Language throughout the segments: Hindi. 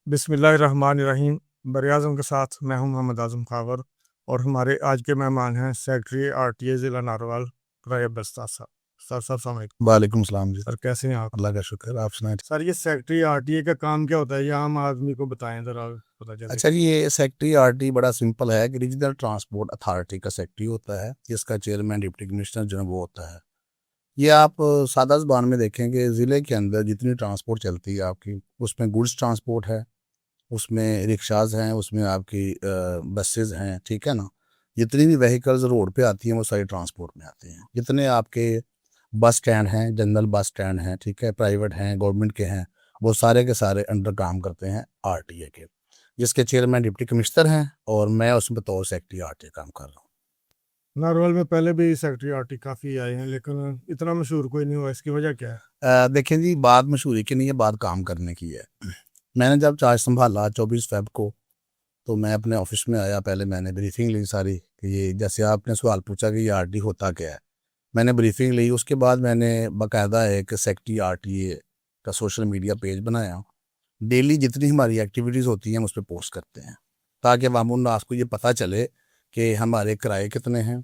बिस्मिल्लाहिर्रहमानिर्रहीम। बर-ए-आज़म के साथ मैं हूं मोहम्मद आज़म खावर और हमारे आज के मेहमान हैं सेक्रेटरी आरटीए ज़िला नारवाल राय बस्ता साहब। सर अस्सलाम वालेकुम। वालेकुम सलाम जी। सर कैसे हैं आप? अल्लाह का शुक्र, आप सुनाएं। सर ये सेक्रेटरी आरटीए का काम क्या होता है, ये आम आदमी को बताएं ज़रा, पता चले। अच्छा जी, ये सेक्रेटरी आरटी बड़ा सिंपल है कि रीजनल ट्रांसपोर्ट अथॉरिटी का सेक्रेटरी होता है, जिसका चेयरमैन डिप्टी कमिश्नर जो है वो होता है। ये आप सादा ज़बान में देखेंगे, ज़िले के अंदर जितनी ट्रांसपोर्ट चलती है आपकी, उसमें गुड्स ट्रांसपोर्ट है, उसमें रिक्शाज हैं, उसमें आपकी बसेज हैं, ठीक है ना। जितनी भी व्हीकल्स रोड पे आती हैं वो सारी ट्रांसपोर्ट में आती हैं। जितने आपके बस स्टैंड हैं, जनरल बस स्टैंड हैं, ठीक है, प्राइवेट हैं, गवर्नमेंट के हैं, वो सारे के सारे अंडर काम करते हैं आरटीए के, जिसके चेयरमैन डिप्टी कमिश्नर हैं और मैं उसमें बतौर सेक्रेटरी आरटीए काम कर रहा हूँ। नारवाल में पहले भी सेक्रेटरी आरटी काफ़ी आए हैं, लेकिन इतना मशहूर कोई नहीं हुआ, इसकी वजह क्या है? देखें जी, बात मशहूरी की नहीं है, बात काम करने की है। मैंने जब चार्ज संभाला 24 फ़रवरी को, तो मैं अपने ऑफिस में आया। पहले मैंने ब्रीफिंग ली सारी कि ये जैसे आपने सवाल पूछा कि ये आरटी होता क्या है, मैंने ब्रीफिंग ली। उसके बाद मैंने बाकायदा एक सेक्रेटरी आरटीए का सोशल मीडिया पेज बनाया। डेली जितनी हमारी एक्टिविटीज़ होती हैं हम उस पर पोस्ट करते हैं, ताकि अवामुन नास को ये पता चले कि हमारे किराए कितने हैं,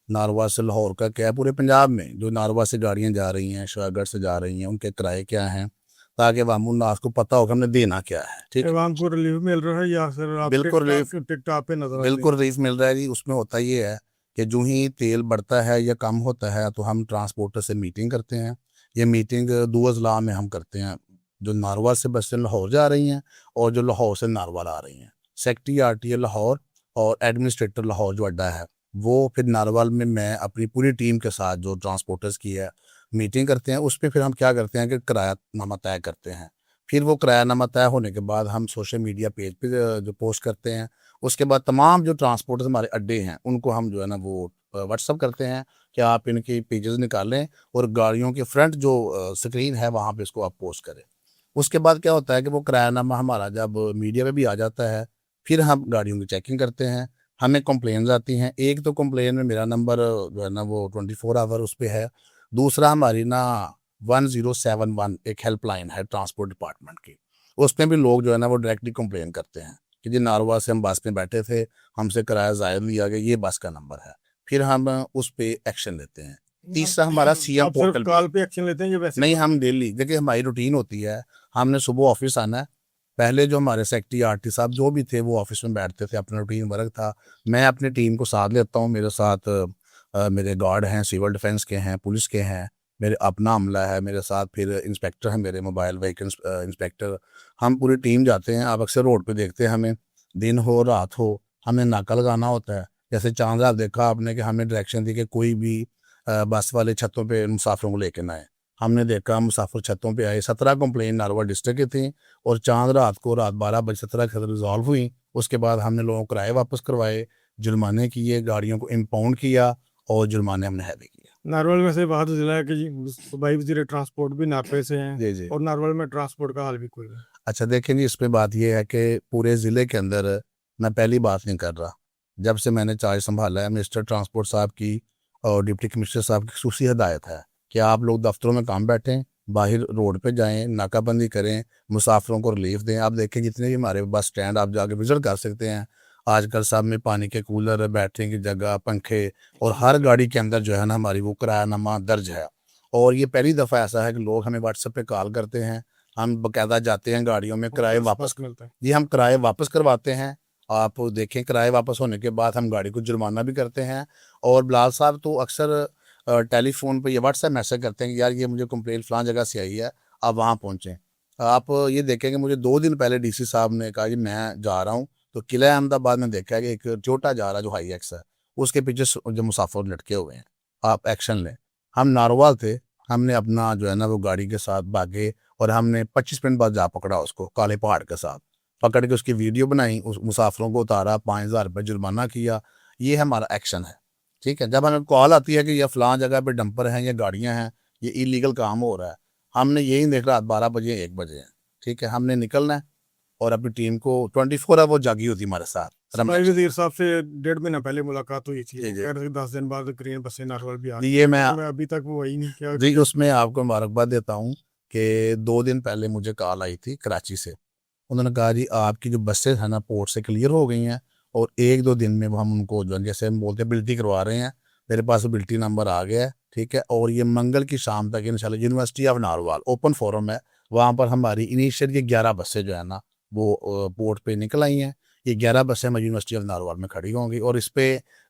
नारवा से लाहौर का क्या है, पूरे पंजाब में जो नारवा से गाड़ियाँ जा रही हैं, शाहगढ़ से जा रही हैं, उनके किराए क्या हैं, ताकि अवामुन नास को पता हो कि हमने देना क्या है। ठीक है, एवाम को रिलीफ मिल रहा है या फिर आप बिल्कुल रिलीफ, टिकटॉक पे नजर आते बिल्कुल रिलीफ मिल रहा है जी। उसमें होता ये है कि जो ही तेल बढ़ता है या कम होता है तो हम ट्रांसपोर्टर से मीटिंग करते हैं। ये मीटिंग दो अजला में हम करते हैं, जो नारवा से बसें लाहौर जा रही हैं और जो लाहौर से नारवा आ रही हैं। सेक्रेटरी आरटीए लाहौर और एडमिनिस्ट्रेटर लाहौर जो अड्डा है, वो फिर नारवाल में मैं अपनी पूरी टीम के साथ जो ट्रांसपोर्टर्स की है मीटिंग करते हैं। उस पर फिर हम क्या करते हैं कि किरायानामा तय करते हैं। फिर वो किरायानामा तय होने के बाद हम सोशल मीडिया पेज पे जो पोस्ट करते हैं। उसके बाद तमाम जो ट्रांसपोर्टर्स हमारे अड्डे हैं उनको हम जो है ना वो व्हाट्सअप करते हैं कि आप इनकी पेजेस निकालें और गाड़ियों के फ्रंट जो स्क्रीन है वहाँ पे इसको आप पोस्ट करें। उसके बाद क्या होता है कि वो किरायानामा हमारा जब मीडिया पे भी आ जाता है, फिर हम गाड़ियों की चेकिंग करते हैं। हमें कंप्लेंट्स आती हैं। एक तो कंप्लेन में मेरा नंबर जो है ना वो 24 आवर उस पर है। दूसरा हमारी ना 1071 एक हेल्पलाइन है ट्रांसपोर्ट डिपार्टमेंट की, उसमें भी लोग जो है ना वो डायरेक्टली कंप्लेन करते हैं कि जी नारवा से हम बस में बैठे थे, हमसे किराया ज़ायद लिया गया, ये बस का नंबर है। फिर हम उस पर एक्शन लेते हैं। तीसरा हमारा सीएम आप सिर्फ पोर्टल पे, कॉल पे एक्शन लेते हैं या वैसे नहीं हम डेली, देखिए हमारी रूटीन होती है। हमने सुबह ऑफिस आना है। पहले जो हमारे सेक्रेटरी आरटी साहब जो भी थे वो ऑफिस में बैठते थे, अपना रूटीन वर्क था। मैं अपनी टीम को साथ लेता हूँ, मेरे साथ मेरे गार्ड हैं, सिविल डिफेंस के हैं, पुलिस के हैं, मेरे अपना अमला है मेरे साथ, फिर इंस्पेक्टर हैं मेरे, मोबाइल व्हीकल इंस्पेक्टर। हम पूरी टीम जाते हैं। आप अक्सर रोड पे देखते हैं हमें, दिन हो रात हो, हमें नाका लगाना होता है। जैसे चांद रात देखा आपने कि हमें डायरेक्शन दी कि कोई भी बस वाले छतों पे मुसाफिरों को लेके ना आए। हमने देखा मुसाफिर छतों पे आए। 17 कंप्लेन नारवा डिस्ट्रिक्ट की थी और चांद रात को रात 12 बजे 17 रिजॉल्व हुई। उसके बाद हमने लोगों को किराए वापस करवाए, जुर्माने किए, गाड़ियों को इम्पाउंड किया और जुर्माने हमने हैवी किए। नारवल में से बात जिला है कि जी सूबाई वजीर ट्रांसपोर्ट भी नापे से हैं जी जी। और नारवल में ट्रांसपोर्ट का हाल भी कोई नहीं। अच्छा देखें जी, इसमें बात यह है कि पूरे ज़िले के अंदर मैं पहली बात नहीं कर रहा। जब से मैंने चार्ज संभाला है, मिनिस्टर ट्रांसपोर्ट साहब की और डिप्टी कमिश्नर साहब की खसूसी हदायत है कि आप लोग दफ्तरों में काम बैठें, बाहर रोड पे जाएं, नाकाबंदी करें, मुसाफिरों को रिलीफ दें। आप देखें जितने भी हमारे बस स्टैंड आप जाके विजिट कर सकते हैं, आजकल सब में पानी के कूलर, बैठने की जगह, पंखे, और हर गाड़ी के अंदर जो है ना हमारी वो किरायानामा दर्ज है। और ये पहली दफ़ा ऐसा है कि लोग हमें व्हाट्सएप पे कॉल करते हैं, हम बाकायदा जाते हैं गाड़ियों में किराए वापस, मिलता है। जी हम किराए वापस करवाते हैं। आप देखें किराए वापस होने के बाद हम गाड़ी को जुर्माना भी करते हैं। और बिलाल साहब तो अक्सर टेलीफोन पे या व्हाट्सएप मैसेज करते हैं कि यार ये मुझे कंप्लेंट फलां जगह से आई है, आप वहाँ पहुँचें। आप ये देखें कि मुझे 2 दिन पहले डीसी साहब ने कहा कि मैं जा रहा हूँ, तो किला अहमदाबाद में देखा है कि एक छोटा जा रहा जो हाई एक्स है, उसके पीछे जो मुसाफिर लटके हुए हैं, आप एक्शन लें। हम नारोवाल थे, हमने अपना जो है ना वो गाड़ी के साथ भागे और हमने 25 मिनट बाद जा पकड़ा उसको काले पहाड़ के साथ। पकड़ के उसकी वीडियो बनाई, उस मुसाफिरों को उतारा, 5,000 रुपये जुर्माना किया। ये हमारा एक्शन है। ठीक है, जब हमें कॉल आती है कि यह फ़लाँ जगह पे डंपर हैं या गाड़ियाँ हैं, ये इलीगल काम हो रहा है, हमने यही देख रहा 12 बजे 1 बजे है, ठीक है, हमने निकलना है और अपनी टीम को 24 आवर जागी होती हमारे साथ। हम सूबाई एक्शन, वजीर साहब से 1.5 महीना पहले मुलाकात हुई थी, जी वो जी कह रहे थे 10 दिन बाद ग्रीन बसें नारवल भी आ जी, रही ये हैं, मैं, लेकिन अभी तक वो वही नहीं क्या। जी उसमें आपको मुबारकबाद देता हूँ कि 2 दिन पहले मुझे कॉल आई थी कराची से उन्होंने कहा जी आपकी जो बसें हैं ना पोर्ट से क्लियर हो गई हैं और 1-2 दिन में वो हम उनको जो है जैसे हम बोलते हैं बिल्टी करवा रहे हैं। मेरे पास बिल्टी नंबर आ गया है, ठीक है? और ये मंगल की शाम तक इंशाल्लाह university of narwhal open forum है, वहाँ पर हमारी इनिशियल ये 11 बसें जो है ना वो पोर्ट पे निकल आई हैं। ये 11 बसें हमारी यूनिवर्सिटी ऑफ नारवाल में खड़ी होंगी और इस पे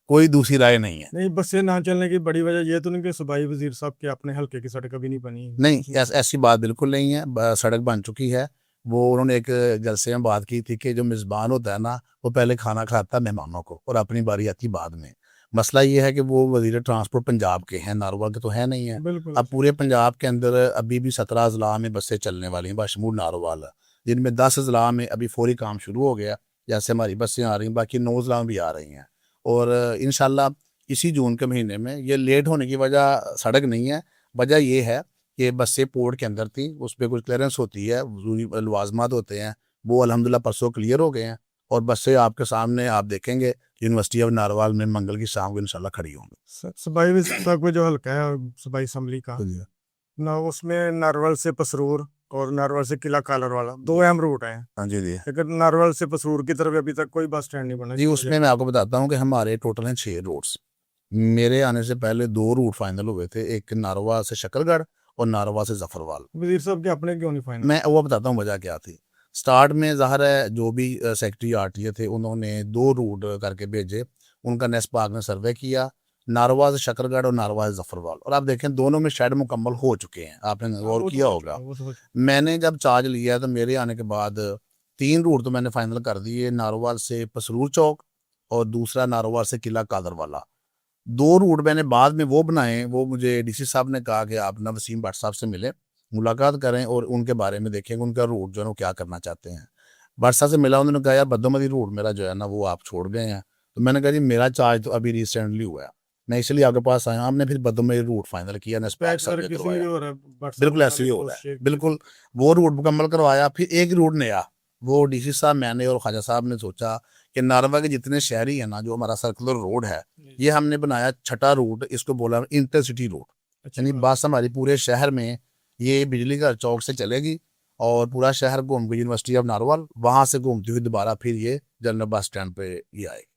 कोई दूसरी राय नहीं है। नहीं, बसें ना चलने की बड़ी वजह ये तो नहीं कि सूबाई वजीर साहब के अपने हल्के की सड़क अभी नहीं बनी। नहीं, ऐसी बात बिल्कुल नहीं है। सड़क बन चुकी है। वो उन्होंने एक जलसे में बात की थी कि जो मेज़बान होता है ना, वो पहले खाना खिलाता है मेहमानों को और अपनी बारी आती है बाद में। मसला ये है कि वो वज़ीर ट्रांसपोर्ट पंजाब के हैं, नारोवाल के तो है नहीं है। बिल्कुल। अब पूरे पंजाब के अंदर अभी भी 17 अज़ला में बसें चलने वाली हैं, बशमूल नारोवाल, जिनमें 10 अज़ला में अभी फ़ौरी काम शुरू हो गया। जैसे हमारी बसें आ रही हैं, बाकी 9 अज़ला में भी आ रही हैं और इंशाल्लाह इसी जून के महीने में ये लेट होने की वजह सड़क नहीं है, वजह ये है कि बसें पोर्ट के अंदर थी, उस पे कुछ क्लियरेंस होती है, ज़रूरी लवाज़मात होते हैं, वो अल्हम्दुलिल्लाह परसों क्लियर हो गए हैं और बसें आपके सामने आप देखेंगे यूनिवर्सिटी ऑफ नारवाल में मंगल की शाम को इंशाल्लाह खड़ी होंगी। सूबाई वजीर साहब का जो हल्का है सूबाई असम्बली का ना, उसमें नारवल से पसरूर और नारवल से किला कालर वाला 2 अहम रूट हैं। हाँ जी, जी। लेकिन नारवल से पसरूर की तरफ अभी तक कोई बस स्टैंड नहीं बना। जी, उसमें मैं आपको बताता हूँ कि हमारे टोटल हैं 6 रूट्स। मेरे आने से पहले 2 रूट फाइनल हुए थे, एक नारवा से शकरगढ़ और नारवा से ज़फ़रवाल। वजीर साहब के अपने क्यों नहीं फाइनल? मैं वो बताता हूँ वजह क्या थी। स्टार्ट में ज़ाहिर है जो भी सेक्रेटरी आरटीए थे उन्होंने 2 रूट करके भेजे। उनका नेस्पाक ने सर्वे किया, नारवा से शकरगढ़ और नारवा से ज़फ़रवाल और आप देखें दोनों में शेड मुकम्मल हो चुके हैं। आपने गौर किया होगा। मैंने जब चार्ज लिया तो मेरे आने के बाद 3 रूट तो मैंने फाइनल कर दिए, नारोवाल से पसरूर चौक और दूसरा नारोवाल से किला कादर वाला। 2 रूट मैंने बाद में वो बनाए, वो मुझे डीसी साहब ने कहा कि आप ना वसीम भट्ट साहब से मिलें, मुलाकात करें और उनके बारे में देखें कि उनका रूट जो है वो क्या करना चाहते हैं। भट्ट साहब से मिला, उन्होंने कहा यार बद्दोमदी रूट मेरा जो है ना वो आप छोड़ गए हैं। तो मैंने कहा जी मेरा चार्ज तो अभी रिसेंटली हुआ है, मैं इसलिए आपके पास आया हूँ। हमने फिर बद्दोमदी रूट फाइनल किया, नेस्पैक सर्वे करवाया। बिल्कुल ऐसे ही हो रहा है, बिल्कुल वो रूट मुकम्मल करवाया। फिर एक रूट नया, वो डीसी साहब, मैंने और ख्वाजा साहब ने सोचा कि नारवा के जितने शहरी हैं ना, जो हमारा सर्कुलर रोड है, ये हमने बनाया छठा रूट, इसको बोला इंटरसिटी रोड। यानी बस हमारी पूरे शहर में ये बिजली घर चौक से चलेगी और पूरा शहर घूम के यूनिवर्सिटी ऑफ नारवाल, वहाँ से घूमती हुई दोबारा फिर ये जनरल बस स्टैंड पे ये आएगी।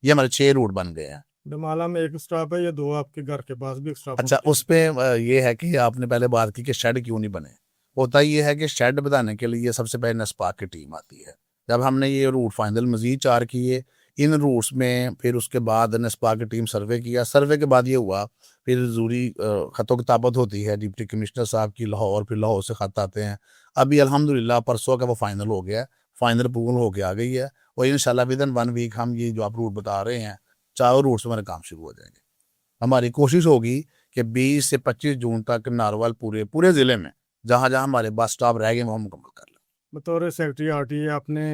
ये हमारे 6 रूट बन गए हैं। डमाला में एक स्टॉप है या 2 आपके घर के पास भी एक स्टॉप? अच्छा, उस पे ये है कि आपने पहले बात की कि शेड क्यों नहीं बने। होता ये है कि शेड बनाने के लिए सबसे पहले नेस्पाक की टीम आती है। जब हमने ये रूट फाइनल मजीद 4 किए इन रूट्स में, फिर उसके बाद नेस्पाक की टीम सर्वे किया। सर्वे के बाद ये हुआ, फिर ज़रूरी ख़तों किताबत होती है डिप्टी कमिश्नर साहब की लाहौर, फिर लाहौर से ख़त आते हैं। अभी अल्हम्दुलिल्लाह परसों का वो फाइनल हो गया है, फाइनल अप्रूवल हो के आ गई है और इंशाल्लाह विदिन 1 वीक हम ये जो आप रूट बता रहे हैं, चारों रूट्स में हमारे काम शुरू हो जाएंगे। हमारी कोशिश होगी कि 20 से 25 जून तक नारवाल पूरे ज़िले में जहाँ जहाँ हमारे बस स्टॉप रह गए वो हम मुकम्मल कर लें। बतौर सेक्रेटरी आरटीए आपने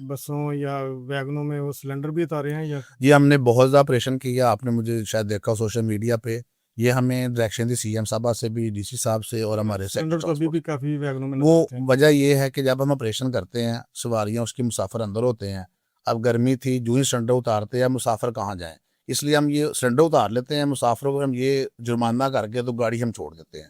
बसों या वैगनों में वो सिलेंडर भी उतारे हैं या? ये हमने बहुत ज़्यादा ऑपरेशन किया, आपने मुझे शायद देखा सोशल मीडिया पे। ये हमें डायरेक्शन दी सीएम साहबा से भी, डीसी साहब से और हमारे सिलेंडर तो अभी भी काफ़ी वैगनों में वो लगाते हैं। वजह ये है कि जब हम ऑपरेशन करते हैं सवारियाँ उसकी मुसाफिर अंदर होते हैं। अब गर्मी थी, जो ही सिलेंडर उतारते हैं मुसाफिर कहाँ जाएँ, इसलिए हम ये सिलेंडर उतार लेते हैं, मुसाफिरों को हम ये जुर्माना करके तो गाड़ी हम छोड़ देते हैं।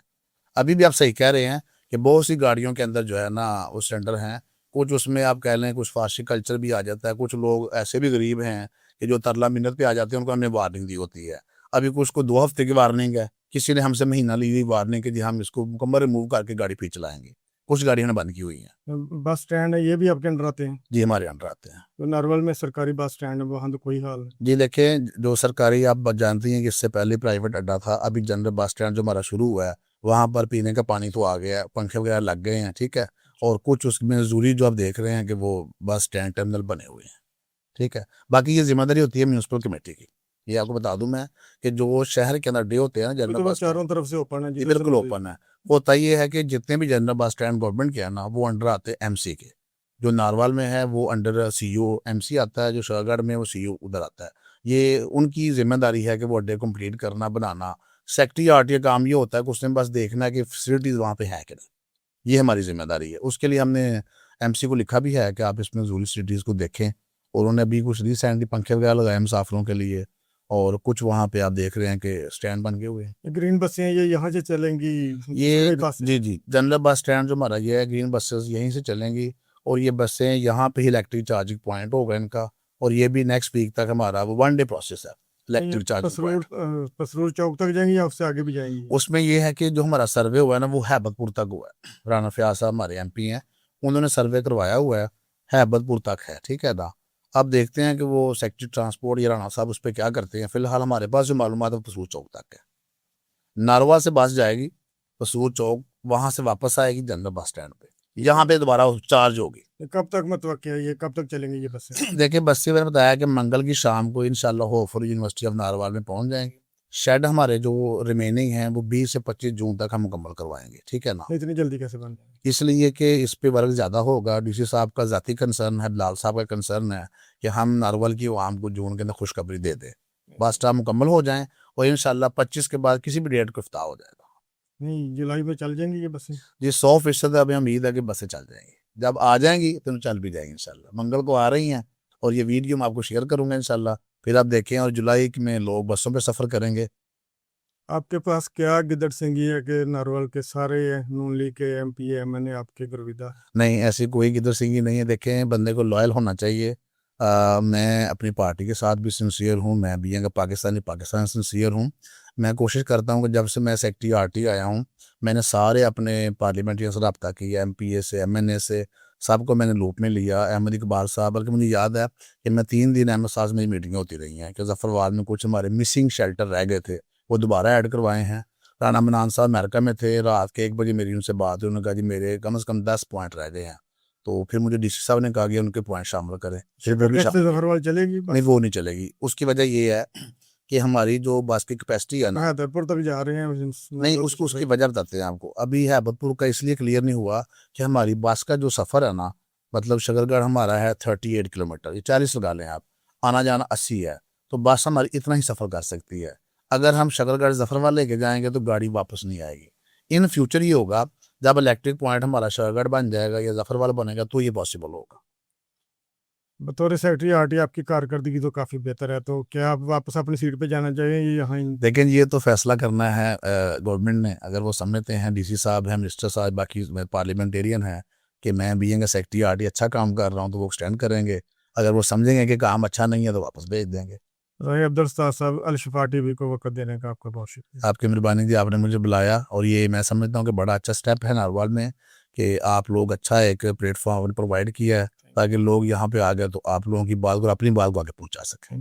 अभी भी आप सही कह रहे हैं कि बहुत सी गाड़ियों के अंदर जो है ना वो सिलेंडर हैं, कुछ उसमें आप कह लें कुछ फारसी कल्चर भी आ जाता है, कुछ लोग ऐसे भी गरीब हैं कि जो तरला मिन्नत पे आ जाते हैं, उनको हमने वार्निंग दी होती है। अभी कुछ को 2 हफ्ते की वार्निंग है, किसी ने हमसे महीना ली हुई वार्निंग कि जी हम इसको मुकम्मल रिमूव करके गाड़ी फिर चलाएंगे। कुछ गाड़ियों ने बंद की हुई हैं। बस स्टैंड है, ये भी आपके अंडर आते हैं? जी, हमारे अंडर आते हैं। तो नारवल में सरकारी बस स्टैंड है, वहाँ तो कोई हाल नहीं। जी देखें, जो सरकारी आप जानती हैं कि इससे पहले प्राइवेट अड्डा था, अभी जनरल बस स्टैंड जो हमारा शुरू हुआ है, वहाँ पर पीने का पानी तो आ गया है, पंखे वगैरह लग गए हैं, ठीक है। और कुछ उसमें ज़रूरी जो आप देख रहे हैं कि वो बस स्टैंड टर्मिनल बने हुए हैं, ठीक है। बाकी ये जिम्मेदारी होती है म्यूनसिपल कमेटी की। ये आपको बता दूं मैं कि जो शहर के अंदर अड्डे होते हैं ना जनरल तो वो बस स्टैंड, चारों तरफ से ओपन है? ये बिल्कुल ओपन है। होता ये है कि जितने भी जनरल बस स्टैंड गवर्नमेंट के हैं ना, वो अंडर आते हैं एमसी के। जो नारवाल में है वो अंडर सीयू एमसी आता है, जो शाहगढ़ में वो सीयू उधर आता है। ये उनकी जिम्मेदारी है कि वो अड्डे कंप्लीट करना, बनाना। सेक्रेटरी आरटीए काम ये होता है कि उसने बस देखना है कि फैसिलिटीज़ वहाँ पे है कि नहीं, ये हमारी जिम्मेदारी है। उसके लिए हमने एमसी को लिखा भी है कि आप इसमें ज़रूरी फैसिलिटीज़ को देखें और उन्होंने अभी कुछ रिसेंटली पंखे वगैरह लगाए मुसाफिरों के लिए और कुछ वहाँ पे आप देख रहे हैं कि स्टैंड बन गए हुए हैं। ग्रीन बसें ये यहाँ से चलेंगी? ये पास जी, जी, जनरल बस स्टैंड जो हमारा ये है, ग्रीन बसेस यहीं से चलेंगी और ये बसें यहाँ पे ही इलेक्ट्रिक चार्जिंग पॉइंट होगा इनका, और ये भी नेक्स्ट वीक तक हमारा वो 1 डे प्रोसेस है electric charging Pasrur point. Pasrur चौक तक जाएंगी या उससे आगे भी जाएंगी? उसमें ये है कि जो हमारा सर्वे हुआ है ना वो हैबतपुर तक हुआ है। राना फयाज साहब हमारे एमपी हैं, उन्होंने सर्वे करवाया हुआ है, हैबतपुर तक है, ठीक है ना। अब देखते हैं कि वो सेक्रेटरी ट्रांसपोर्ट या राना साहब उस पर क्या करते हैं। फिलहाल हमारे पास जो मालूमात है पसूर चौक तक है। नारवा से बस जाएगी पसूर चौक, वहां से वापस आएगी जनरल बस स्टैंड पे, यहाँ पे दोबारा चार्ज होगी। ये कब तक मतवक्किल है, ये कब तक चलेंगी ये बसें? देखिए बस्सी मैंने बताया कि मंगल की शाम को इंशाल्लाह होपफुल यूनिवर्सिटी ऑफ नारवाल में पहुंच जाएंगे। शेड हमारे जो रिमेनिंग हैं वो 20 से 25 जून तक हम मुकम्मल करवाएंगे, ठीक है ना। इतनी जल्दी कैसे बन जाएगी? इसलिए कि इस पे वर्क ज़्यादा होगा, डीसी साहब का ज़ाती कंसर्न है, बिलाल साहब का कंसर्न है कि हम नारवल की आवाम को जून के अंदर खुशखबरी दे दें, बस स्टॉप मुकम्मल हो जाएं और इंशाल्लाह 25 के बाद किसी भी डेट को इफ्ताह हो जाएगा। नहीं, जुलाई में चल जाएंगी ये बसें? जी 100% अभी उम्मीद है कि बसें चल जाएंगी, जब आ जाएंगी तो चल भी जाएंगी इंशाल्लाह। मंगल को आ रही हैं और ये वीडियो मैं आपको शेयर करूंगा इंशाल्लाह, फिर आप देखें और जुलाई में लोग बसों पे सफ़र करेंगे। आपके पास क्या गिदड़ सिंगी है कि नारवल के सारे नून लीग के एमपी एमएनए आपके गुरविदा? नहीं, ऐसी कोई गिदर सिंगी नहीं है। देखें बंदे को लॉयल होना चाहिए। मैं अपनी पार्टी के साथ भी सिंसियर हूँ, मैं भी अगर पाकिस्तान सिंसियर हूँ। मैं कोशिश करता हूँ कि जब से मैं सेक्रेटरी आरटी आया हूँ मैंने सारे अपने पार्लियामेंट्रियन से रब्ता किया, एमपीए से, एमएनए से, सबको मैंने लूप में लिया। अहमद इकबाल साहब, बल्कि मुझे याद है कि मैं 3 दिन अहमद साहब से मेरी मीटिंगें होती रही हैं कि जफरवाल में कुछ हमारे मिसिंग शेल्टर रह गए थे, वो दोबारा ऐड करवाए हैं। राना मनान साहब अमेरिका में थे, रात के 1 बजे मेरी उनसे बात हुई, उन्होंने कहा जी मेरे कम से कम 10 पॉइंट रह गए हैं। तो फिर मुझे डीसी साहब ने कहा कि उनके पॉइंट शामिल करें, फिर वो भी कैसे जफरवाल चलेगी नहीं, बस? वो नहीं चलेगी। उसकी वजह ये है कि हमारी जो बस की कैपेसिटी है ना, हैदरपुर तक जा रहे हैं नहीं उसकी वजह बताते हैं आपको। अभी हैबतपुर का इसलिए क्लियर नहीं हुआ कि हमारी बस का जो सफ़र है ना, मतलब शकरगढ़ हमारा है 38 किलोमीटर, ये 40 लगा लें आप, आना जाना 80 है, तो बस हमारी इतना ही सफ़र कर सकती है। अगर हम शकरगढ़ जफरवाल लेके जाएंगे तो गाड़ी वापस नहीं आएगी। इन फ्यूचर ये होगा जब इलेक्ट्रिक पॉइंट हमारा शकरगढ़ बन जाएगा या जफरवाल बनेगा तो ये पॉसिबल होगा। बतौर सेक्रेटरी आरटी आपकी कारकर्दगी तो काफ़ी बेहतर है, तो क्या आप वापस अपनी सीट पे जाना चाहिए या यहाँ लेकिन ये तो फैसला करना है गवर्नमेंट ने। अगर वो समझते हैं, डीसी साहब हैं, मिनिस्टर साहब, बाकी पार्लियामेंटेरियन हैं कि मैं बीइंग सेक्रेटरी आरटी अच्छा काम कर रहा हूँ तो वो एक्सटेंड करेंगे। अगर वो समझेंगे कि काम अच्छा नहीं है तो वापस भेज देंगे। राय अब्दुल सत्तार साहब, अल शिफा टीवी को वक्त देने का आपका बहुत शुक्रिया। आपकी मेहरबानी जी, आपने मुझे बुलाया और ये मैं समझता हूँ कि बड़ा अच्छा स्टेप है नारवाल में कि आप लोग अच्छा एक प्लेटफॉर्म प्रोवाइड किया है ताकि लोग यहाँ पे आ गए तो आप लोगों की बात को, अपनी बात को आगे पहुँचा सकें।